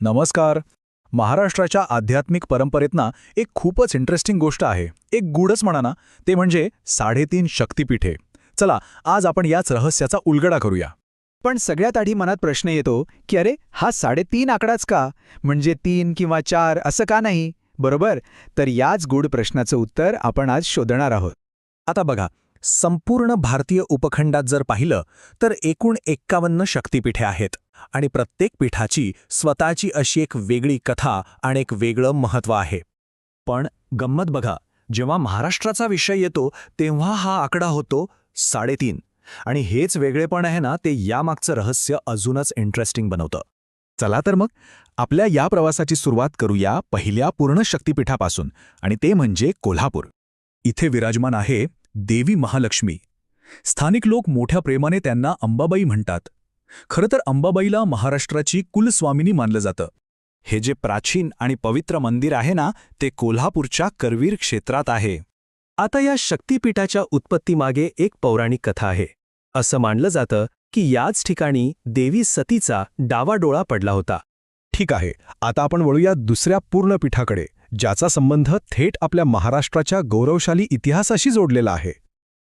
नमस्कार. महाराष्ट्राच्या आध्यात्मिक परंपरेतना एक खूपच इंटरेस्टिंग गोष्ट आहे. एक गूढच म्हणा ना, ते म्हणजे 3.5 शक्तिपीठे. चला, आज आपण याच रहस्याचा उलगडा करूया. पण सगळ्यात आधी मनात प्रश्न येतो की अरे हा 3.5 आकडाच का, म्हणजे 3 किंवा 4 असं का नाही, बरोबर? तर याच गूढ प्रश्नाचं उत्तर आपण आज शोधणार आहोत. आता बघा, संपूर्ण भारतीय उपखंडात जर पाहिलं तर एकूण 51 शक्तिपीठे आहेत आणि प्रत्येक पीठाची स्वतःची अशी एक वेगळी कथा आणि एक वेगळं महत्त्व आहे. पण गंमत बघा, जेव्हा महाराष्ट्राचा विषय येतो तेव्हा हा आकडा होतो 3.5. आणि हेच वेगळेपण आहे ना, ते यामागचं रहस्य अजूनच इंटरेस्टिंग बनवतं. चला तर मग आपल्या या प्रवासाची सुरुवात करूया पहिल्या पूर्ण शक्तिपीठापासून, आणि ते म्हणजे कोल्हापूर. इथे विराजमान आहे देवी महालक्ष्मी. स्थानिक लोक मोठ्या प्रेमाने त्यांना अंबाबाई म्हणतात. खरं तर अंबाबाईला महाराष्ट्राची कुलस्वामिनी मानलं जातं. हे जे प्राचीन आणि पवित्र मंदिर आहे ना, ते कोल्हापूरच्या करवीर क्षेत्रात आहे. आता या शक्तिपीठाच्या उत्पत्तीमागे एक पौराणिक कथा आहे. असं मानलं जातं की याच ठिकाणी देवी सतीचा डावाडोळा पडला होता. ठीक आहे, आता आपण वळूया दुसऱ्या पूर्ण पीठाकडे, ज्याचा संबंध थेट आपल्या महाराष्ट्राच्या गौरवशाली इतिहासाशी जोडलेला आहे.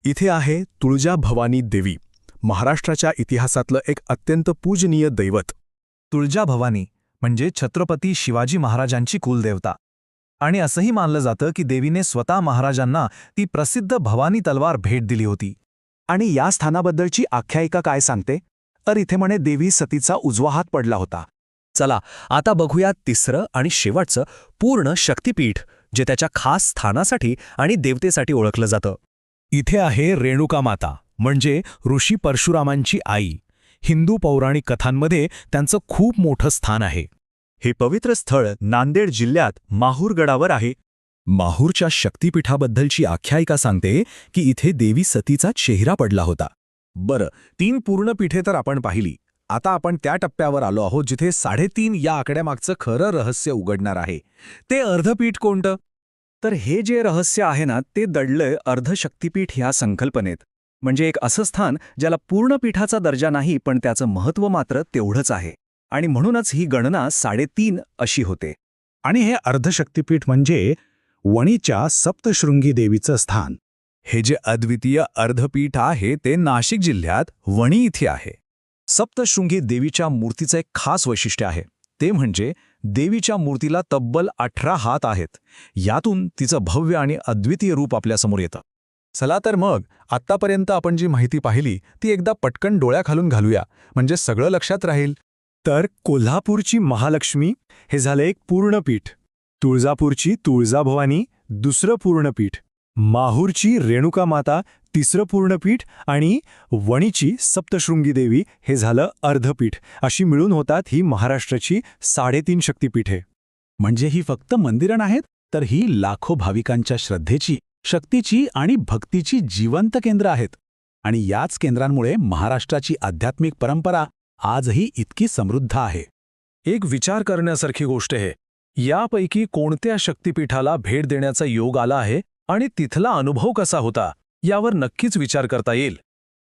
इथे आहे तुळजाभवानी देवी, महाराष्ट्राच्या इतिहासातलं एक अत्यंत पूजनीय दैवत. तुळजाभवानी म्हणजे छत्रपती शिवाजी महाराजांची कुलदेवता. आणि असंही मानलं जातं की देवीने स्वतः महाराजांना ती प्रसिद्ध भवानी तलवार भेट दिली होती. आणि या स्थानाबद्दलची आख्यायिका काय सांगते? तर इथे म्हणे देवी सतीचा उजवा हात पडला होता. चला, आता बघूया तिसरं आणि शेवटचं पूर्ण शक्तिपीठ, जे त्याच्या खास स्थानासाठी आणि देवतेसाठी ओळखलं जातं. इथे आहे रेणुका माता, म्हणजे ऋषी परशुरामांची आई. हिंदू पौराणिक कथांमध्ये त्यांचं खूप मोठं स्थान आहे. हे पवित्र स्थळ नांदेड जिल्ह्यात माहूर गडावर आहे. माहूरच्या शक्तिपीठाबद्दलची आख्यायिका सांगते की इथे देवी सतीचा चेहरा पडला होता. बरं, 3 पूर्ण पीठे तर आपण पाहिली. आता आपण त्या टप्प्यावर आलो आहोत जिथे 3.5 या आकड्यामागचं खरं रहस्य उघडणार आहे. ते अर्धपीठ कोणतं? तर हे जे रहस्य आहे ना, ते दडलंय अर्धशक्तिपीठ ह्या संकल्पनेत. म्हणजे एक असं स्थान ज्याला पूर्ण पीठाचा दर्जा नाही, पण त्याचं महत्त्व मात्र तेवढंच आहे. आणि म्हणूनच ही गणना 3.5 अशी होते. आणि हे अर्धशक्तिपीठ म्हणजे वणीच्या सप्तशृंगी देवीचं स्थान. हे जे अद्वितीय अर्धपीठ आहे ते नाशिक जिल्ह्यात वणी इथे आहे. सप्तशृंगी देवीच्या मूर्तीचं एक खास वैशिष्ट्य आहे, ते म्हणजे देवीच्या मूर्तीला तब्बल 18 हात आहेत. यातून तिचं भव्य आणि अद्वितीय रूप आपल्यासमोर येतं. चला तर मग आत्तापर्यंत आपण जी माहिती पाहिली ती एकदा पटकन डोळ्याखालून घालूया, म्हणजे सगळं लक्षात राहील. तर कोल्हापूरची महालक्ष्मी हे झालं एक पूर्ण पीठ, तुळजापूरची तुळजाभवानी दुसरं पूर्ण पीठ, माहूरची रेणुका माता तिसरं पूर्णपीठ आणि वणीची सप्तशृंगी देवी हे झालं अर्धपीठ. अशी मिळून होतात ही महाराष्ट्राची 3.5 शक्तिपीठे. म्हणजे ही फक्त मंदिरं नाहीत, तर ही लाखो भाविकांच्या श्रद्धेची, शक्तीची आणि भक्तीची जिवंत केंद्र आहेत. आणि याच केंद्रांमुळे महाराष्ट्राची आध्यात्मिक परंपरा आजही इतकी समृद्ध आहे. एक विचार करण्यासारखी गोष्ट आहे, यापैकी कोणत्या शक्तिपीठाला भेट देण्याचा योग आला आहे आणि तिथला अनुभव कसा होता, यावर नक्कीच विचार करता येईल.